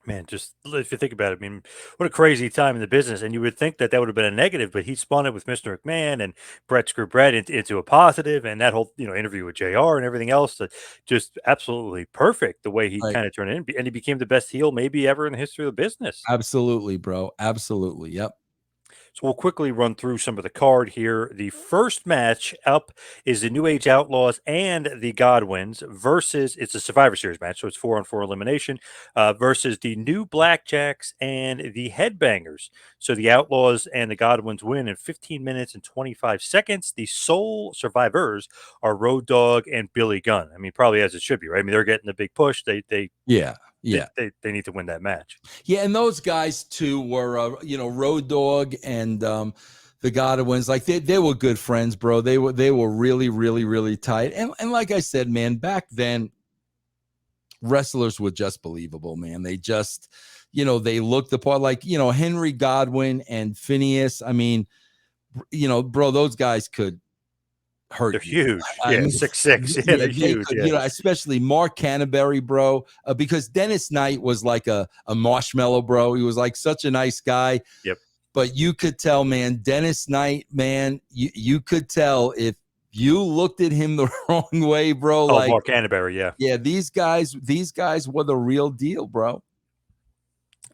Man, just if you think about it, I mean, what a crazy time in the business. And you would think that would have been a negative, but he spun it with Mr. McMahon, and Bret screwed Bret into a positive, and that whole, interview with JR and everything else, that just absolutely perfect the way he Right. kind of turned in. And he became the best heel maybe ever in the history of the business. Absolutely, bro. Absolutely. Yep. So we'll quickly run through some of the card here. The first match up is the New Age Outlaws and the Godwins versus, it's a Survivor Series match, so it's 4-on-4 elimination, versus the New Blackjacks and the Headbangers. So the Outlaws and the Godwins win in 15 minutes and 25 seconds. The sole survivors are Road Dogg and Billy Gunn. I mean, probably as it should be, right? I mean, they're getting the big push. They need to win that match. Yeah, and those guys too were, Road Dogg and the Godwins. Like they were good friends, bro. They were really, really, really tight. And like I said, man, back then, wrestlers were just believable, man. They just, they looked the part. Like Henry Godwin and Phineas. I mean, bro, those guys could hurt. They're huge. I mean, 6'6". Yeah, they're huge. Could, especially Mark Canterbury, bro, because Dennis Knight was like a marshmallow, bro. He was like such a nice guy. Yep. But you could tell, man, Dennis Knight, man, you could tell if you looked at him the wrong way, bro. Oh, like Mark Canterbury, yeah. Yeah, these guys were the real deal, bro.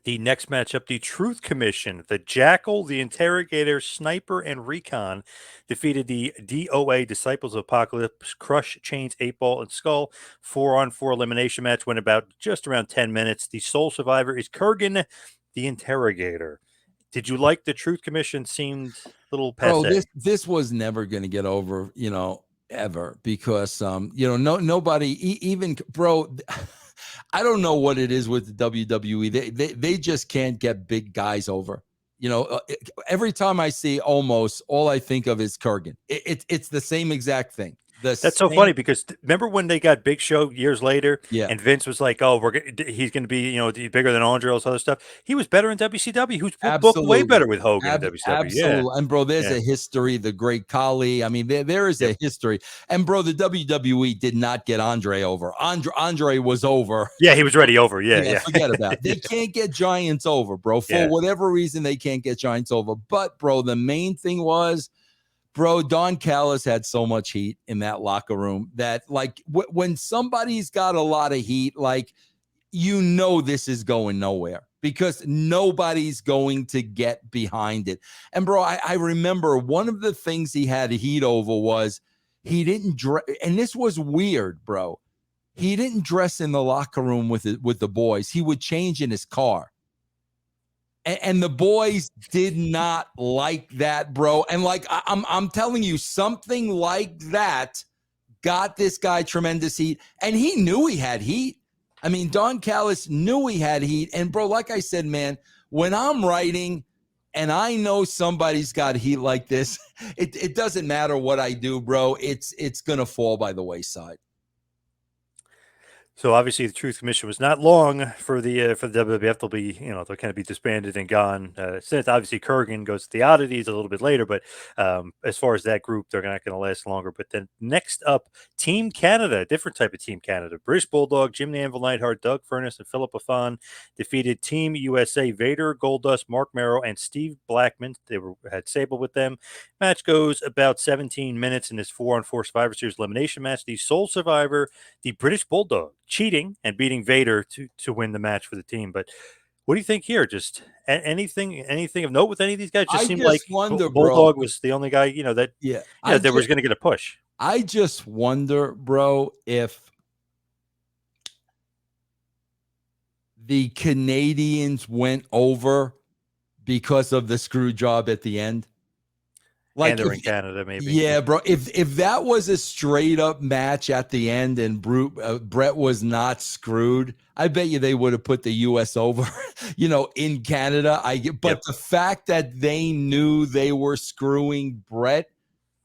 The next matchup, the Truth Commission, the Jackal, the Interrogator, Sniper, and Recon defeated the DOA, Disciples of Apocalypse, Crush, Chains, 8 Ball, and Skull. 4-on-4 elimination match went about just around 10 minutes. The sole survivor is Kurgan, the Interrogator. Did you like the Truth Commission? Seemed a little Bro, passe. this was never going to get over, ever, because nobody even bro. I don't know what it is with the WWE. They just can't get big guys over. Every time I see Almost, all I think of is Kurgan. It's the same exact thing. That's so funny because remember when they got Big Show years later, Yeah, and Vince was like, "Oh, he's going to be bigger than Andre, all this other stuff." He was better in WCW. Who's booked way absolutely. better with Hogan in WCW. Yeah, Absolutely. And bro, there's yeah, a history, the Great Khali. I mean, there is yep. a history. And bro, the WWE did not get Andre over. Andre was over. Yeah, he was already over. Yeah, Yeah, yeah, forget about it. They can't get Giants over, bro. For yeah. whatever reason, they can't get Giants over. But bro, the main thing was, bro, Don Callis had so much heat in that locker room that, like, when somebody's got a lot of heat, like, this is going nowhere because nobody's going to get behind it. And bro, I remember one of the things he had heat over was he didn't dress, and this was weird, bro. He didn't dress in the locker room with the boys. He would change in his car. And the boys did not like that, bro. And like I'm telling you, something like that got this guy tremendous heat. And he knew he had heat. I mean, Don Callis knew he had heat. And bro, like I said, man, when I'm writing and I know somebody's got heat like this, it doesn't matter what I do, bro. It's gonna fall by the wayside. So obviously, the Truth Commission was not long for the WWF. They'll be, they'll kind of be disbanded and gone. Since obviously Kurgan goes to the oddities a little bit later, but as far as that group, they're not going to last longer. But then next up, Team Canada, a different type of Team Canada. British Bulldog, Jim the Anvil Neidhart, Doug Furnace, and Philip Afan defeated Team USA, Vader, Goldust, Mark Merrow, and Steve Blackman. They had Sable with them. Match goes about 17 minutes in this 4-on-4 Survivor Series elimination match. The sole survivor, the British Bulldog, cheating and beating Vader to win the match for the team. But what do you think here? Just anything of note with any of these guys? Just I seemed like just wonder, Bulldog bro. was the only guy that that was going to get a push. I just wonder, bro, if the Canadians went over because of the screw job at the end. Like, And they're in Canada, maybe. Yeah, bro. If that was a straight up match at the end and Bret was not screwed, I bet you they would have put the U.S. over, in Canada. But the fact that they knew they were screwing Bret,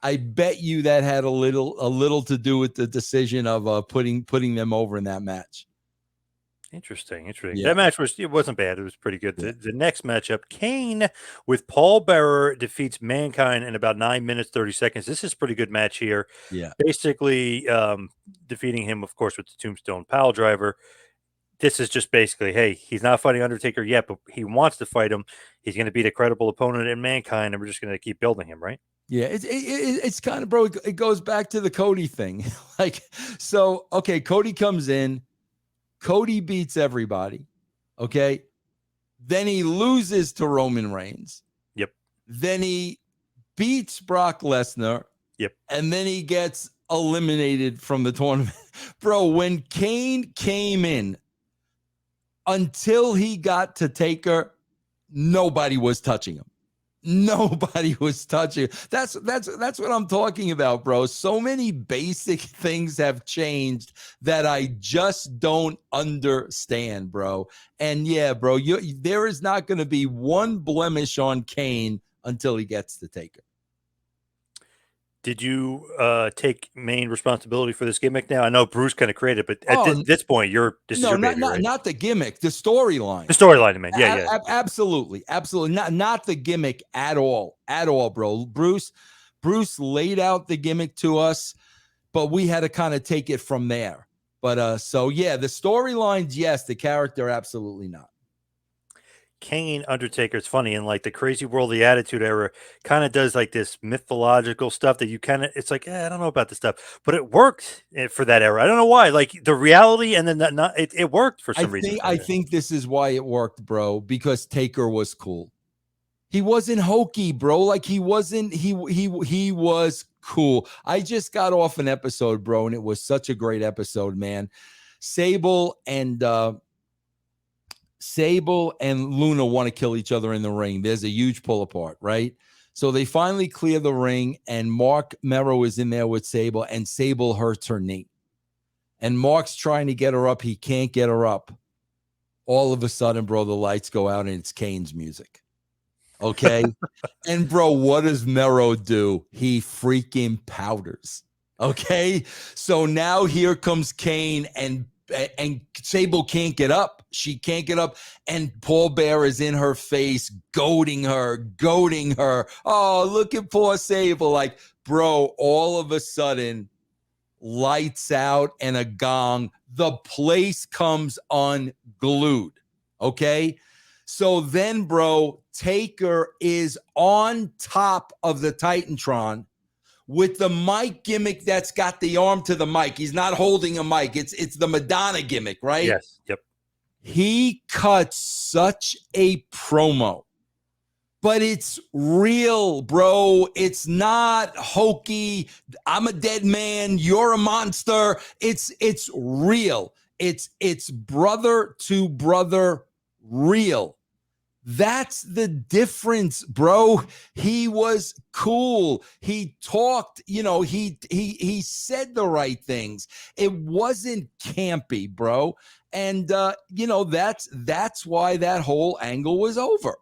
I bet you that had a little to do with the decision of putting them over in that match. Interesting. Yeah. That match wasn't bad. It was pretty good. Yeah. The next matchup, Kane with Paul Bearer defeats Mankind in about 9 minutes 30 seconds. This is a pretty good match here. Yeah. Basically, defeating him, of course, with the Tombstone Pile Driver. This is just basically, hey, he's not fighting Undertaker yet, but he wants to fight him. He's going to beat a credible opponent in Mankind, and we're just going to keep building him, right? Yeah, it's kind of, bro, it goes back to the Cody thing. Okay, Cody comes in. Cody beats everybody, okay? Then he loses to Roman Reigns. Yep. Then he beats Brock Lesnar. Yep. And then he gets eliminated from the tournament. Bro, when Kane came in, until he got to Taker, nobody was touching him. Nobody was touching. That's what I'm talking about, bro. So many basic things have changed that I just don't understand, bro. And yeah, bro, there is not going to be one blemish on Kane until he gets to Taker. Did you take main responsibility for this gimmick now? I know Bruce kind of created it, but at this point, this is your baby, right? Not the gimmick, the storyline. The storyline, man. Yeah. Absolutely. Not the gimmick at all, bro. Bruce laid out the gimmick to us, but we had to kind of take it from there. But the storylines, yes. The character, absolutely not. Kane Undertaker. It's funny in like the crazy world of the Attitude Era kind of does like this mythological stuff that you kind of it's like I don't know about this stuff, but it worked for that era. I don't know why. Like the reality and then that not it worked for some reason for I that. think this is why it worked, bro, because Taker was cool. He wasn't hokey, bro. Like he wasn't, he was cool. I just got off an episode, bro, and it was such a great episode, man. Sable and Luna want to kill each other in the ring. There's a huge pull apart, right? So they finally clear the ring, and Mark Merrow is in there with Sable, and Sable hurts her knee. And Mark's trying to get her up. He can't get her up. All of a sudden, bro, the lights go out and it's Kane's music. Okay. And bro, what does Merrow do? He freaking powders. Okay. So now here comes Kane, and Sable can't get up. She can't get up. And Paul Bear is in her face, goading her. Oh, look at poor Sable. Like, bro, all of a sudden, lights out and a gong. The place comes unglued. Okay. So then, bro, Taker is on top of the Titantron with the mic gimmick that's got the arm to the mic. He's not holding a mic. It's the Madonna gimmick, right? Yes. Yep. He cuts such a promo, but it's real, bro. It's not hokey. I'm a dead man. You're a monster. It's real. It's brother to brother real. That's the difference, bro. He was cool. He talked, he said the right things. It wasn't campy, bro. And that's why that whole angle was over.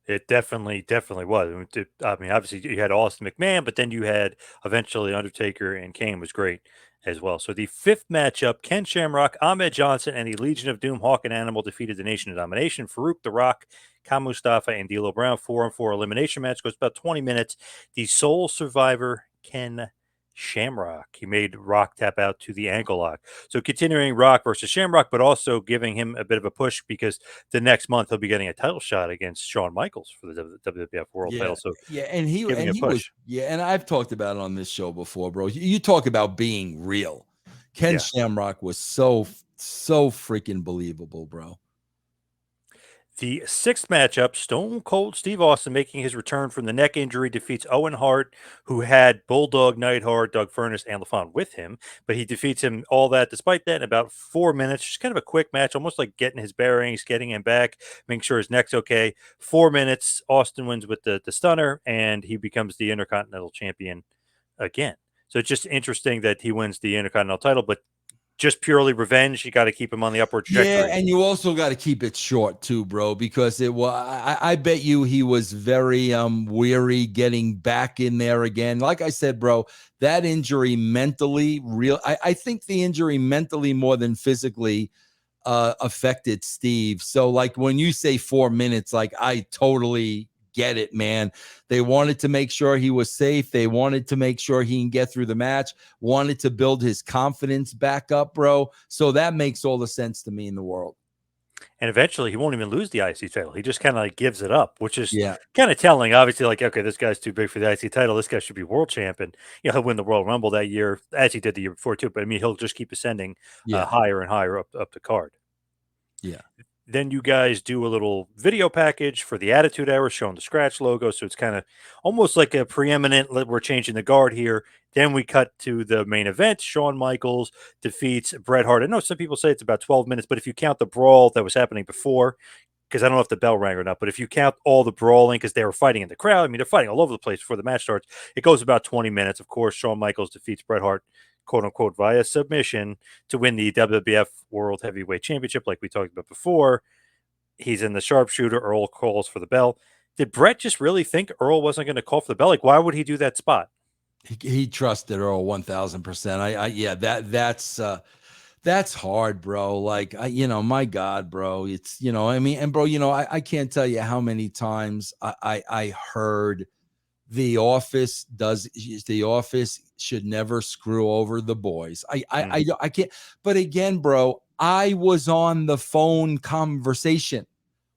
It definitely was. I mean, obviously you had Austin McMahon, but then you had eventually Undertaker and Kane was great as well. So the fifth matchup, Ken Shamrock, Ahmed Johnson, and the Legion of Doom, Hawk and Animal defeated the Nation of Domination, Farouk, The Rock, Khan Mustafa, and D'Lo Brown. 4-on-4 elimination match goes about 20 minutes. The sole survivor, Ken Shamrock. He made Rock tap out to the ankle lock. So continuing Rock versus Shamrock, but also giving him a bit of a push because the next month he'll be getting a title shot against Shawn Michaels for the WWF World Title. So and he was and I've talked about it on this show before, bro. You talk about being real. Ken Shamrock was so freaking believable, bro. The sixth matchup, Stone Cold Steve Austin making his return from the neck injury, defeats Owen Hart, who had Bulldog, Neidhart, Doug Furnas, and LaFon with him. But he defeats him all that, despite that, in about 4 minutes. Just kind of a quick match, almost like getting his bearings, getting him back, making sure his neck's okay. 4 minutes, Austin wins with the stunner, and he becomes the Intercontinental Champion again. So it's just interesting that he wins the Intercontinental title, but just purely revenge. You got to keep him on the upward trajectory. Yeah, and you also got to keep it short too, bro, because it was. I bet you he was very weary getting back in there again. Like I said, bro, that injury mentally real. I think the injury mentally more than physically affected Steve. So like when you say 4 minutes, like I totally get it, man. They wanted to make sure he was safe. They wanted to make sure he can get through the match, wanted to build his confidence back up, bro. So that makes all the sense to me in the world. And eventually he won't even lose the IC title. He just kind of like gives it up, which is Yeah. kind of telling. Obviously, like, okay, this guy's too big for the IC title. This guy should be world champ. And, he'll win the Royal Rumble that year, as he did the year before, too. But, I mean, he'll just keep ascending higher and higher up the card. Yeah. Then you guys do a little video package for the Attitude Era showing the scratch logo. So it's kind of almost like a preeminent, we're changing the guard here. Then we cut to the main event. Shawn Michaels defeats Bret Hart. I know some people say it's about 12 minutes, but if you count the brawl that was happening before, because I don't know if the bell rang or not, but if you count all the brawling, because they were fighting in the crowd, I mean, they're fighting all over the place before the match starts, it goes about 20 minutes. Of course, Shawn Michaels defeats Bret Hart, quote unquote, via submission to win the WWF World Heavyweight Championship, like we talked about before. He's in the sharpshooter. Earl calls for the bell. Did Bret just really think Earl wasn't going to call for the bell? Like, why would he do that spot? He trusted Earl 1000%. That's hard, bro. Like, my God, bro. It's, I mean, and bro, I can't tell you how many times I heard the office should never screw over the boys. I can't. But again, bro, I was on the phone conversation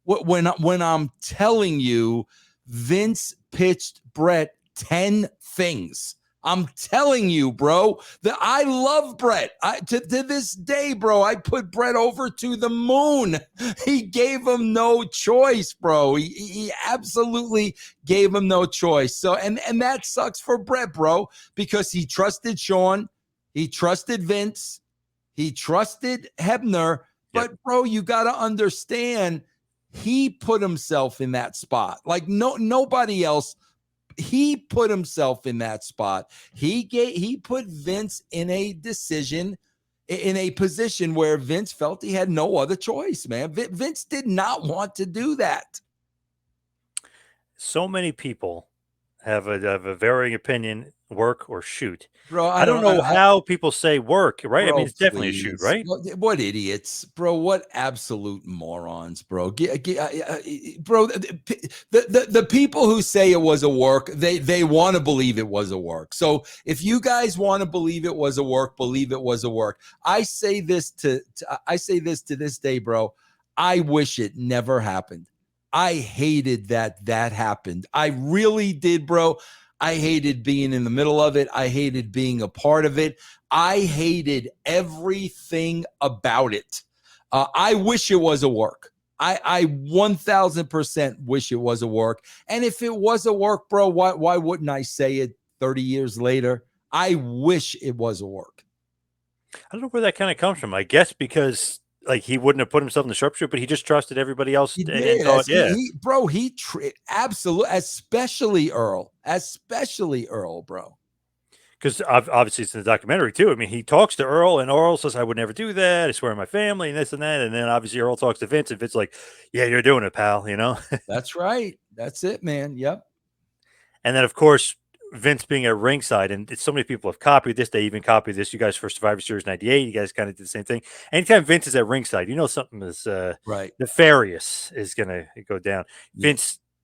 When I'm telling you, Vince pitched Bret 10 things. I'm telling you, bro, that I love Bret. To this day, bro, I put Bret over to the moon. He gave him no choice, bro. He absolutely gave him no choice. So, and that sucks for Bret, bro, because he trusted Shawn, he trusted Vince, he trusted Hebner. Yep. But, bro, you got to understand, he put himself in that spot. Like nobody else. He put himself in that spot. He put Vince in a decision, in a position where Vince felt he had no other choice, man. Vince did not want to do that. So many people have a varying opinion, work or shoot. Bro, I don't know how people say work, right? I mean, bro, it's definitely a shoot, please. right? What idiots, bro. What absolute morons, bro. Bro, the people who say it was a work, they want to believe it was a work. So if you guys want to believe it was a work, believe it was a work. I say this to this day, bro. I wish it never happened. I hated that happened. I really did, bro. I hated being in the middle of it. I hated being a part of it. I hated everything about it. I wish it was a work. I 1000% wish it was a work. And if it was a work, bro, why wouldn't I say it 30 years later? I wish it was a work. I don't know where that kind of comes from. I guess because like he wouldn't have put himself in the sharpshooter, but he just trusted everybody else He and did. thought, yeah. Bro, absolutely, especially Earl, bro. Because obviously it's in the documentary too. I mean, he talks to Earl, and Earl says, "I would never do that. I swear on my family, and this and that." And then obviously Earl talks to Vince, and Vince's like, "Yeah, you're doing it, pal." You know. That's right. That's it, man. Yep. And then of course Vince being at ringside, and so many people have copied this. They even copied this. You guys for Survivor Series '98, you guys kind of did the same thing. Anytime Vince is at ringside, you know something is Right. nefarious is going to go down. Yeah.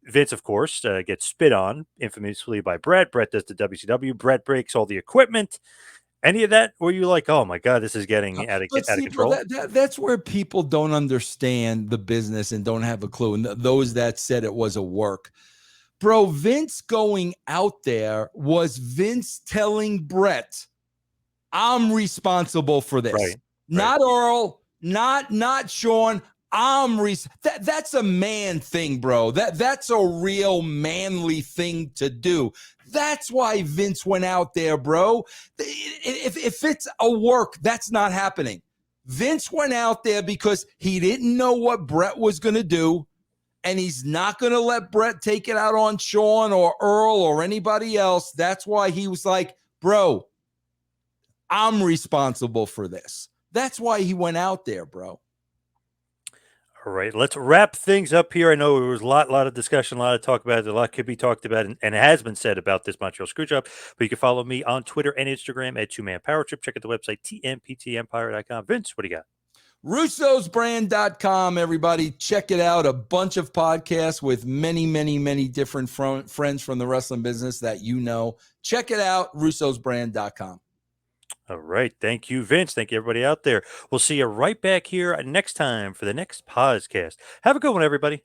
Vince, of course, gets spit on infamously by Bret. Bret does the WCW. Bret breaks all the equipment. Any of that? Were you like, oh my god, this is getting out But of see, bro, control? that's where people don't understand the business and don't have a clue. And those that said it was a work, bro, Vince going out there was Vince telling Bret, I'm responsible for this. Right. Not Earl, not Shawn. That's a man thing, bro. That's a real manly thing to do. That's why Vince went out there, bro. If it's a work, that's not happening. Vince went out there because he didn't know what Bret was going to do, and he's not going to let Bret take it out on Shawn or Earl or anybody else. That's why he was like, bro, I'm responsible for this. That's why he went out there, bro. All right, let's wrap things up here. I know there was a lot of discussion, a lot of talk about it. A lot could be talked about, and has been said about this Montreal Screwjob. But you can follow me on Twitter and Instagram at 2Man Power Trip. Check out the website, tmptempire.com. Vince, what do you got? Russo'sBrand.com, everybody. Check it out. A bunch of podcasts with many, many, many different friends from the wrestling business that you know. Check it out, Russo'sBrand.com. All right. Thank you, Vince. Thank you, everybody out there. We'll see you right back here next time for the next podcast. Have a good one, everybody.